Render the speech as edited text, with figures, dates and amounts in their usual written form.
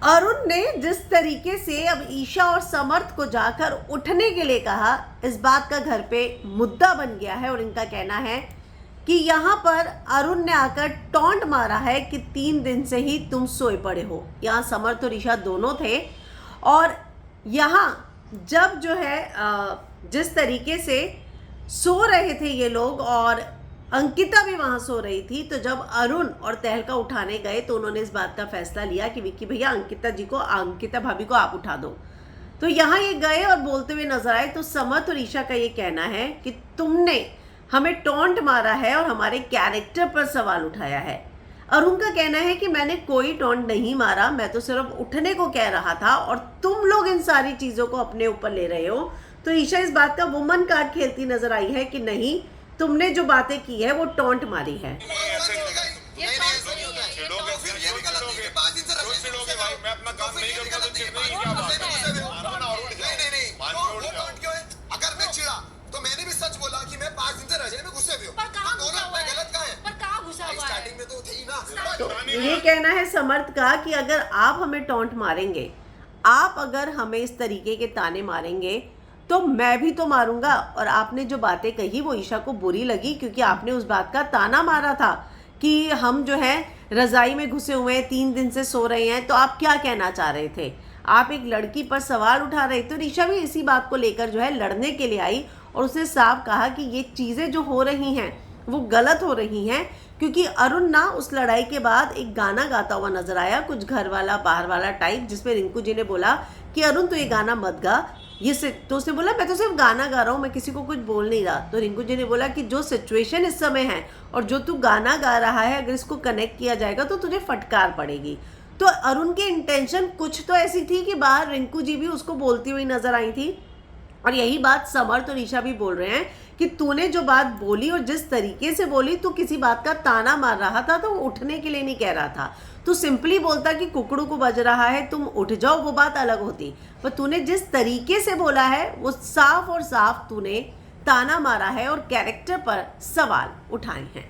अरुण ने जिस तरीके से अब ईशा और समर्थ को जाकर उठने के लिए कहा, इस बात का घर पे मुद्दा बन गया है। और इनका कहना है कि यहाँ पर अरुण ने आकर टॉन्ट मारा है कि 3 दिन से ही तुम सोए पड़े हो। यहाँ समर्थ और ईशा दोनों थे और यहाँ जब जो है जिस तरीके से सो रहे थे ये लोग और अंकिता भी वहां सो रही थी, तो जब अरुण और तहलका उठाने गए तो उन्होंने इस बात का फैसला लिया कि विक्की भैया अंकिता भाभी को आप उठा दो। तो यहाँ ये गए और बोलते हुए नजर आए। तो समर्थ और ईशा का ये कहना है कि तुमने हमें टॉन्ट मारा है और हमारे कैरेक्टर पर सवाल उठाया है। अरुण का कहना है कि मैंने कोई टॉन्ट नहीं मारा, मैं तो सिर्फ उठने को कह रहा था और तुम लोग इन सारी चीजों को अपने ऊपर ले रहे हो। तो ईशा इस बात का वुमन कार्ड खेलती नजर आई है कि नहीं, तुमने जो बातें की है वो टॉन्ट मारी है। अगर मैं चिढ़ा तो मैंने भी सच बोला कि मैं 5 दिन से रजे में गुस्से में हूं। मैं गलत कहां है? पर कहां घुसा हुआ है? स्टार्टिंग में तो थे ही ना। तो ये कहना है समर्थ का कि अगर आप हमें टॉन्ट मारेंगे, आप अगर हमें इस तरीके के ताने मारेंगे तो मैं भी तो मारूंगा। और आपने जो बातें कही वो ईशा को बुरी लगी, क्योंकि आपने उस बात का ताना मारा था कि हम जो है रजाई में घुसे हुए हैं, 3 दिन से सो रहे हैं। तो आप क्या कहना चाह रहे थे? आप एक लड़की पर सवाल उठा रहे थे। तो ईशा भी इसी बात को लेकर जो है लड़ने के लिए आई और उसने साफ कहा कि ये चीज़ें जो हो रही हैं वो गलत हो रही हैं, क्योंकि अरुण ना उस लड़ाई के बाद एक गाना गाता हुआ नजर आया, कुछ घर वाला बाहर वाला टाइप, जिसमें रिंकू जी ने बोला कि अरुण तो ये गाना मत गा। तो उसने बोला मैं तो सिर्फ गाना गा रहा हूँ, मैं किसी को कुछ बोल नहीं रहा। तो रिंकू जी ने बोला कि जो सिचुएशन इस समय है और जो तू गाना गा रहा है, अगर इसको कनेक्ट किया जाएगा तो तुझे फटकार पड़ेगी। तो अरुण की इंटेंशन कुछ तो ऐसी थी कि बाहर रिंकू जी भी उसको बोलती हुई नजर आई थी। और यही बात समर्थ और ईशा भी बोल रहे हैं कि तूने जो बात बोली और जिस तरीके से बोली, तू किसी बात का ताना मार रहा था तो वो उठने के लिए नहीं कह रहा था। तू सिंपली बोलता कि कुकड़ू को बज रहा है, तुम उठ जाओ, वो बात अलग होती। पर तूने जिस तरीके से बोला है वो साफ और साफ तूने ताना मारा है और कैरेक्टर पर सवाल उठाए हैं।